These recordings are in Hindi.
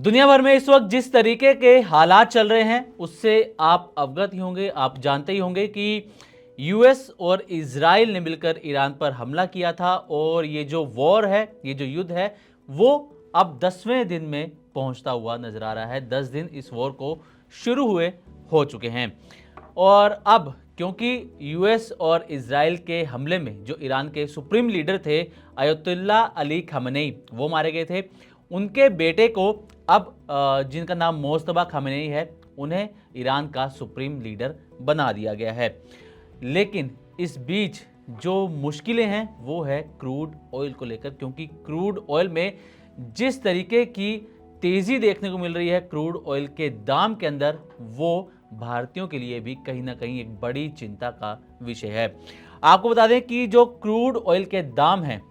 दुनिया भर में इस वक्त जिस तरीके के हालात चल रहे हैं उससे आप अवगत ही होंगे, आप जानते ही होंगे कि यूएस और इजराइल ने मिलकर ईरान पर हमला किया था और ये जो वॉर है, ये जो युद्ध है, वो अब 10वें दिन में पहुंचता हुआ नजर आ रहा है। 10 दिन इस वॉर को शुरू हुए हो चुके हैं और अब क्योंकि यूएस और इजराइल के हमले में जो ईरान के सुप्रीम लीडर थे अयतुल्ला अली खamenei, वो मारे गए थे। उनके बेटे को अब जिनका नाम मोज्तबा खamenei है, उन्हें ईरान का सुप्रीम लीडर बना दिया गया है। लेकिन इस बीच जो मुश्किलें हैं वो है क्रूड ऑयल को लेकर, क्योंकि क्रूड ऑयल में जिस तरीके की तेजी देखने को मिल रही है क्रूड ऑयल के दाम के अंदर, वो भारतीयों के लिए भी कहीं ना कहीं एक बड़ी चिंता का विषय है। आपको बता दें कि जो क्रूड ऑयल के दाम हैं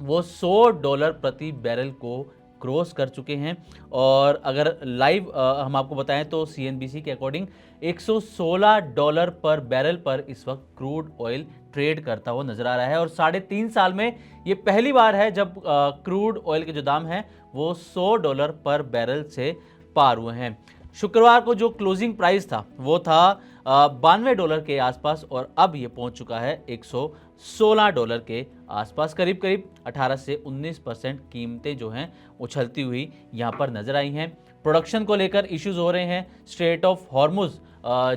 वो $100 प्रति बैरल को क्रॉस कर चुके हैं और अगर लाइव हम आपको बताएं तो सीएनबीसी के अकॉर्डिंग $116 पर बैरल पर इस वक्त क्रूड ऑयल ट्रेड करता हुआ नजर आ रहा है और 3.5 साल में ये पहली बार है जब क्रूड ऑयल के जो दाम हैं वो $100 पर बैरल से पार हुए हैं। शुक्रवार को जो क्लोजिंग प्राइस था वो था $92 के आसपास और अब ये पहुंच चुका है $116 के आसपास। करीब करीब 18 से 19% कीमतें जो हैं उछलती हुई यहाँ पर नजर आई हैं। प्रोडक्शन को लेकर इश्यूज हो रहे हैं। स्ट्रेट ऑफ हॉर्मुज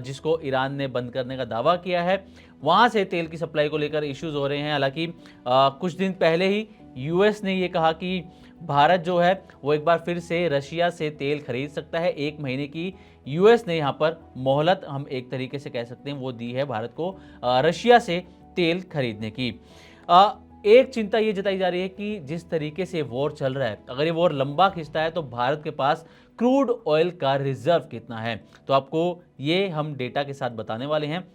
जिसको ईरान ने बंद करने का दावा किया है, वहाँ से तेल की सप्लाई को लेकर इश्यूज हो रहे हैं। हालांकि कुछ दिन पहले ही यूएस ने ये कहा कि भारत जो है वो एक बार फिर से रशिया से तेल खरीद सकता है। 1 महीने की यूएस ने यहाँ पर मोहलत, हम एक तरीके से कह सकते हैं, वो दी है भारत को रशिया से तेल खरीदने की। एक चिंता ये जताई जा रही है कि जिस तरीके से वॉर चल रहा है, अगर ये वॉर लंबा खिंचता है तो भारत के पास क्रूड ऑयल का रिजर्व कितना है, तो आपको ये हम डेटा के साथ बताने वाले हैं।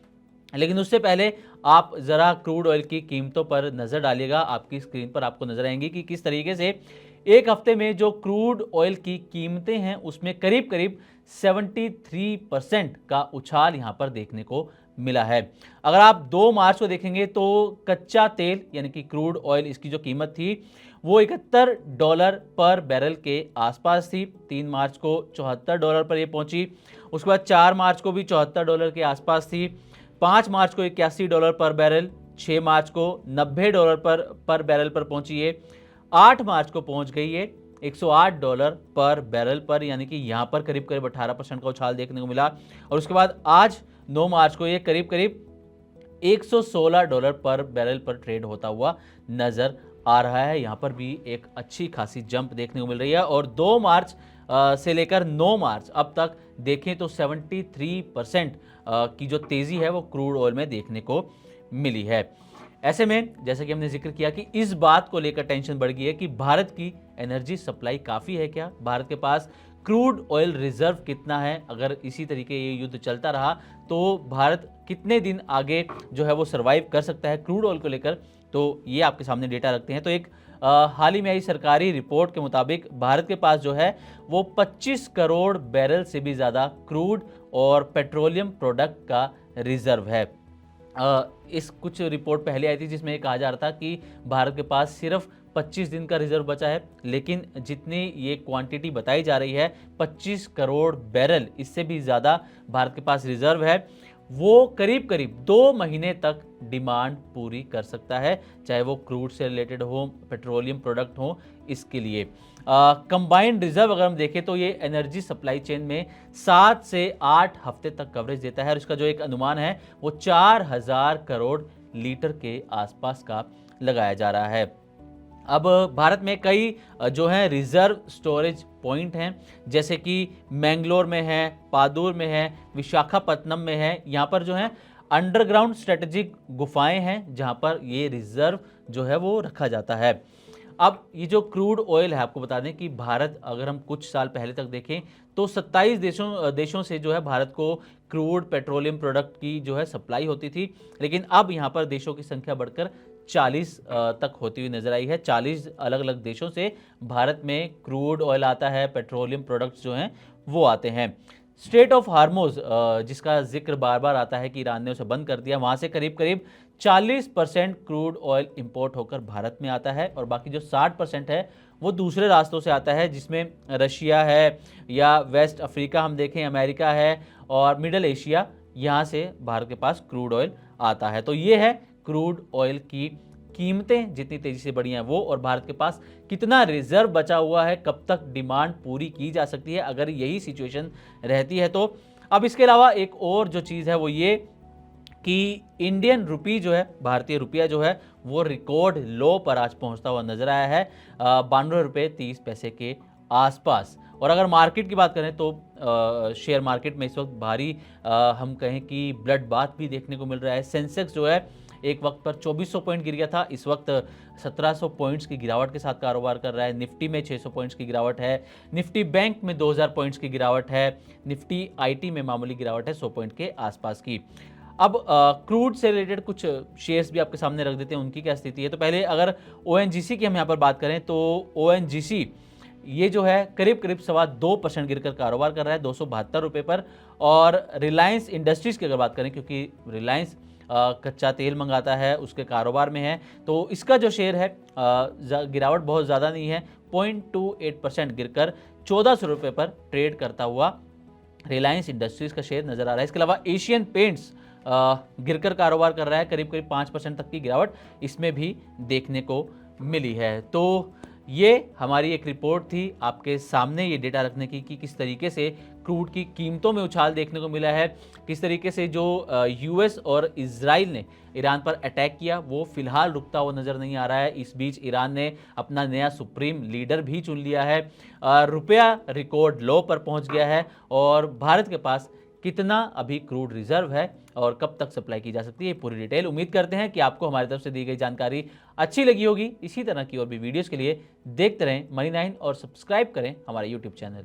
लेकिन उससे पहले आप ज़रा क्रूड ऑयल की कीमतों पर नज़र डालिएगा। आपकी स्क्रीन पर आपको नजर आएंगी कि किस तरीके से एक हफ्ते में जो क्रूड ऑयल की कीमतें हैं उसमें करीब करीब 73% का उछाल यहां पर देखने को मिला है। अगर आप 2 मार्च को देखेंगे तो कच्चा तेल यानी कि क्रूड ऑयल, इसकी जो कीमत थी वो $71 पर बैरल के आसपास थी। 3 मार्च को $74 पर ये पहुंची। उसके बाद 4 मार्च को भी $74 के आसपास थी। 5 मार्च को $81 पर बैरल, 6 मार्च को $90 पर बैरल पर पहुंची है। 8 मार्च को पहुंच गई है $108 पर बैरल पर, यानी कि यहां पर करीब करीब 18% का उछाल देखने को मिला। और उसके बाद आज 9 मार्च को ये करीब करीब $116 पर बैरल पर ट्रेड होता हुआ नजर आ रहा है। यहां पर भी एक अच्छी खासी जंप देखने को मिल रही है और 2 मार्च से लेकर 9 मार्च अब तक देखें तो 73% की जो तेजी है वो क्रूड ऑयल में देखने को मिली है। ऐसे में जैसे कि हमने जिक्र किया कि इस बात को लेकर टेंशन बढ़ गई है कि भारत की एनर्जी सप्लाई काफ़ी है क्या, भारत के पास क्रूड ऑयल रिजर्व कितना है, अगर इसी तरीके ये युद्ध चलता रहा तो भारत कितने दिन आगे जो है वो सर्वाइव कर सकता है क्रूड ऑयल को लेकर। तो ये आपके सामने डेटा रखते हैं। तो एक हाल ही में आई सरकारी रिपोर्ट के मुताबिक भारत के पास जो है वो 25 करोड़ बैरल से भी ज़्यादा क्रूड और पेट्रोलियम प्रोडक्ट का रिजर्व है। इस कुछ रिपोर्ट पहले आई थी जिसमें ये कहा जा रहा था कि भारत के पास सिर्फ 25 दिन का रिजर्व बचा है, लेकिन जितनी ये क्वांटिटी बताई जा रही है 25 करोड़ बैरल, इससे भी ज़्यादा भारत के पास रिजर्व है। वो करीब करीब 2 महीने तक डिमांड पूरी कर सकता है, चाहे वो क्रूड से रिलेटेड हो, पेट्रोलियम प्रोडक्ट हो, इसके लिए। कंबाइंड रिजर्व अगर हम देखें तो ये एनर्जी सप्लाई चेन में 7 से 8 हफ्ते तक कवरेज देता है और इसका जो एक अनुमान है वो 4000 करोड़ लीटर के आसपास का लगाया जा रहा है। अब भारत में कई जो है रिजर्व स्टोरेज पॉइंट हैं, जैसे कि मैंगलोर में है, पादुर में है, विशाखापत्तनम में है। यहाँ पर जो है अंडरग्राउंड स्ट्रेटेजिक गुफाएं हैं जहाँ पर ये रिजर्व जो है वो रखा जाता है। अब ये जो क्रूड ऑयल है, आपको बता दें कि भारत, अगर हम कुछ साल पहले तक देखें तो 27 देशों से जो है भारत को क्रूड पेट्रोलियम प्रोडक्ट की जो है सप्लाई होती थी, लेकिन अब यहाँ पर देशों की संख्या बढ़कर 40 तक होती हुई नजर आई है। 40 अलग अलग देशों से भारत में क्रूड ऑयल आता है, पेट्रोलियम प्रोडक्ट्स जो हैं वो आते हैं। स्ट्रेट ऑफ हार्मोज जिसका जिक्र बार बार आता है कि ईरान ने उसे बंद कर दिया, वहाँ से करीब करीब 40% क्रूड ऑयल इंपोर्ट होकर भारत में आता है और बाकी जो 60% है वो दूसरे रास्तों से आता है, जिसमें रशिया है या वेस्ट अफ्रीका हम देखें, अमेरिका है और मिडल एशिया, यहाँ से भारत के पास क्रूड ऑयल आता है। तो ये है क्रूड ऑयल की कीमतें जितनी तेजी से बढ़ी हैं वो, और भारत के पास कितना रिजर्व बचा हुआ है, कब तक डिमांड पूरी की जा सकती है अगर यही सिचुएशन रहती है तो। अब इसके अलावा एक और जो चीज़ है वो ये कि इंडियन रुपी जो है, भारतीय रुपया जो है, वो रिकॉर्ड लो पर आज पहुंचता हुआ नजर आया है, 92 रुपये 30 पैसे के आसपास। और अगर मार्केट की बात करें तो शेयर मार्केट में इस वक्त भारी हम कहें कि ब्लड बाथ भी देखने को मिल रहा है। सेंसेक्स जो है एक वक्त पर 2400 पॉइंट गिर गया था, इस वक्त 1700 पॉइंट्स की गिरावट के साथ कारोबार कर रहा है। निफ्टी में 600 पॉइंट्स की गिरावट है, निफ्टी बैंक में 2000 पॉइंट्स की गिरावट है, निफ्टी आईटी में मामूली गिरावट है 100 पॉइंट के आसपास की। अब क्रूड से रिलेटेड कुछ शेयर्स भी आपके सामने रख देते हैं, उनकी क्या स्थिति है। तो पहले अगर ओएनजीसी की हम यहाँ पर बात करें तो ओएनजीसी ये जो है करीब करीब 2.25% गिरकर कारोबार कर रहा है 272 रुपये पर। और रिलायंस इंडस्ट्रीज़ की अगर बात करें, क्योंकि रिलायंस कच्चा तेल मंगाता है, उसके कारोबार में है, तो इसका जो शेयर है गिरावट बहुत ज़्यादा नहीं है, 0.28% गिरकर 1400 रुपये पर ट्रेड करता हुआ रिलायंस इंडस्ट्रीज़ का शेयर नज़र आ रहा है। इसके अलावा एशियन पेंट्स गिरकर कारोबार कर रहा है, करीब करीब 5% तक की गिरावट इसमें भी देखने को मिली है। तो ये हमारी एक रिपोर्ट थी आपके सामने ये डेटा रखने की कि किस तरीके से क्रूड की कीमतों में उछाल देखने को मिला है, किस तरीके से जो यूएस और इजराइल ने ईरान पर अटैक किया वो फिलहाल रुकता हुआ नज़र नहीं आ रहा है। इस बीच ईरान ने अपना नया सुप्रीम लीडर भी चुन लिया है, रुपया रिकॉर्ड लो पर पहुंच गया है, और भारत के पास कितना अभी क्रूड रिजर्व है और कब तक सप्लाई की जा सकती है, पूरी डिटेल। उम्मीद करते हैं कि आपको हमारी तरफ से दी गई जानकारी अच्छी लगी होगी। इसी तरह की और भी वीडियोस के लिए देखते रहें मनी 9 और सब्सक्राइब करें हमारे यूट्यूब चैनल।